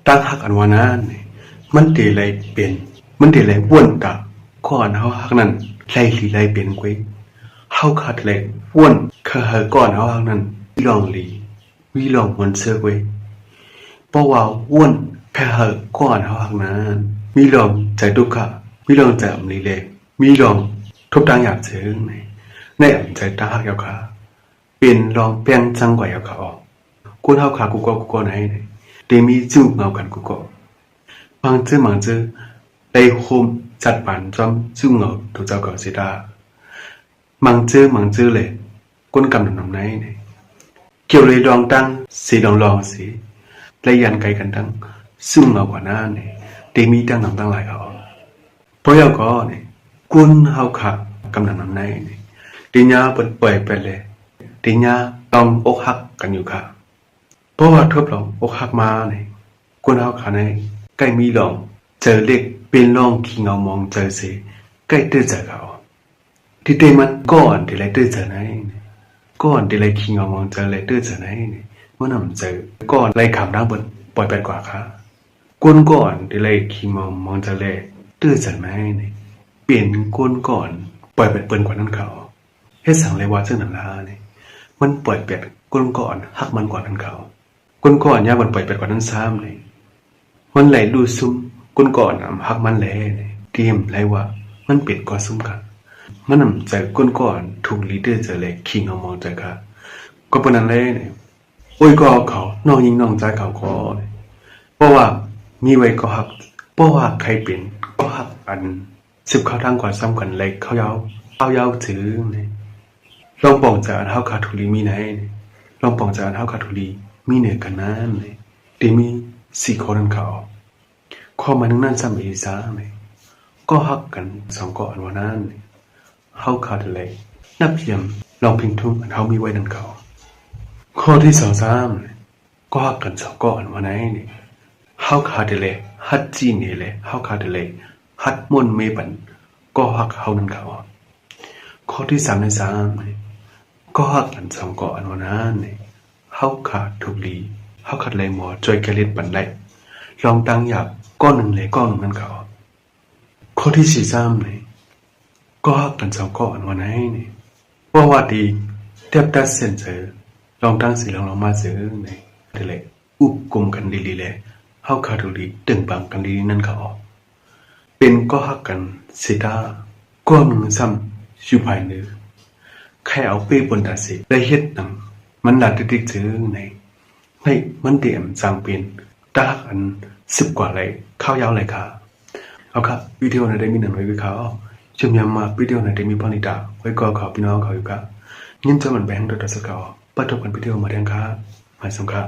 ตั้งหักอันวานั้นมันเดลัยเป็นมันเดลัยว่นตาก่อนเฮาหักนั้นไล่ลีไล่เป็นกวยเฮาขาดเลยว่นคือเฮาก่อนเฮาหักนั้นลองลีวิลองมันเสือกวยเพราะว่าว่นคือเฮาก่อนเฮาหักนั้นมีลองใจทุกข์มีลองใจอำลีเลยมีลองทุบตั้งอยากเชิงในอำใจตาหักยาวขาเป็นลองเปียงจังกว่ายาวขาออกกูเฮาขากูก็ไหนเดมีจู่เงากันกูก็มังจื้อได้โฮมจัดปานจอมจู่เงาถูกเจ้าก็สิดามังจื้อเลยก้นกำนำไหนเกี่ยวเลยลองตั้งสีลองสิและยันไกลกันตั้งจู่เงากว่านั้นเดมีตั้งนำตั้งหลายเขาเพราะยาวก็กุนเฮาขากำนำไหนดิญญาเปิดปล่อยไปเลยดิญญาต้องอกหักกันอยู่ค่ะเพราะว่าทบลองอกหักมากุนเฮาขาใกล้มีลองเจอเล็กเป็นลองขี้เงามองเจอสิใกล้ตื้อเจอเขาที่เตมันก่อนที่ไรตื้อเจอไหนก่อนที่ไรขี้เงามองเจอไรตื้อเจอไหนเมื่อนำเจอก่อนไรขำดังบนปล่อยไปกว่าค่ะก้นก่อนที่ไรขี้เงามองเจอไรตื้อเจอไหนเปลี่ยนก้นก่อนปล่อยไปเปิ้นกว่านั้นเขาเฮ็ดสั่งเลยว่าเจ้าหนังลามันปล่อยเป็ดก้นก่อนหักมันกว่านั้นเขาก้นก่อนย่ามันปล่อยเป็ดกว่านั้นซ้ำมันไหลดูซุ่มก้นก่อนหักมันแหล่เตรียมไรว่ามันเป็ดกว่าซุ่มกันมันนำใจก้นก่อนถูกลีเดอร์เจอเลยคิงเอามองใจค่ะก็เป็นนั้นเลยโอ้ยก็เขาน้องยิงน้องใจเขาก็เพราะว่ามีไว้ก็หักเพราะว่าใครเป็นก็หักอันสิบเข้าทางก่อนซ้ำกันเลยเขายาวถือลองปองจากอันเท้าขาทุลีมีไหนลองปองจากอันเท้าขาทุลีมีเหนือกันนั้นตีมีสี่คนนั้นเขาข้อมานึงนั่นซ้ำอีสาก็หักกันสองก่อนวันนั้นเฮาขาดเลยนับเพียมลองพิงทุ่งอันเฮามีไว้นั่นเขาข้อที่สองซ้ำก็หักกันสองก่อนวันไหนเฮาขาดเลยฮัดจีนี่เลยเฮาขาดเลยฮัดม่วนเมบันก็หักเฮานั่นเขาข้อที่สามในซ้ำก็หักกันสองก่อนวันนั้นเฮาขาดทุกลีเฮาขาดเลยหมอจอยแกเล็ดปันได้ลองตั้งหยาบก้อนหนึ่งเลยก้อนหนึ่งนั่นเขาข้อที่สี่ซ้ำก็หักกันสองก้อนวันไหนว่าดีเทียบตัดเส้นเจอลองตั้งสีลองมาเจอเดี๋ยวเลยอุบกลมกันดีเลยเฮาขาดทุกลีตึงปังกันดีนั่นเขาเป็นก็หักกันสีตาก้อนหนึ่งซ้ำอยู่ภายในใครเอาเป้บนตาสีได้เฮ็ดหนังมันหลัดติ๊กเจอให้มันเตรียมสร้างเป็นตาอัน10 กว่าเลยข้าวยาวเลยค่ะเอาครับวิดีโอในได้มีหนึ่งไว้เขาช่วงยามมาวิดีโอในได้มีพอนิตาไว้ก่อเขาพี่น้องเขาอยู่ค่ะยิ่งจะมันแบงค์โดยตัวสกาวปัดทุกคนวิดีโอมาแทงค่ะหมายสำคัญ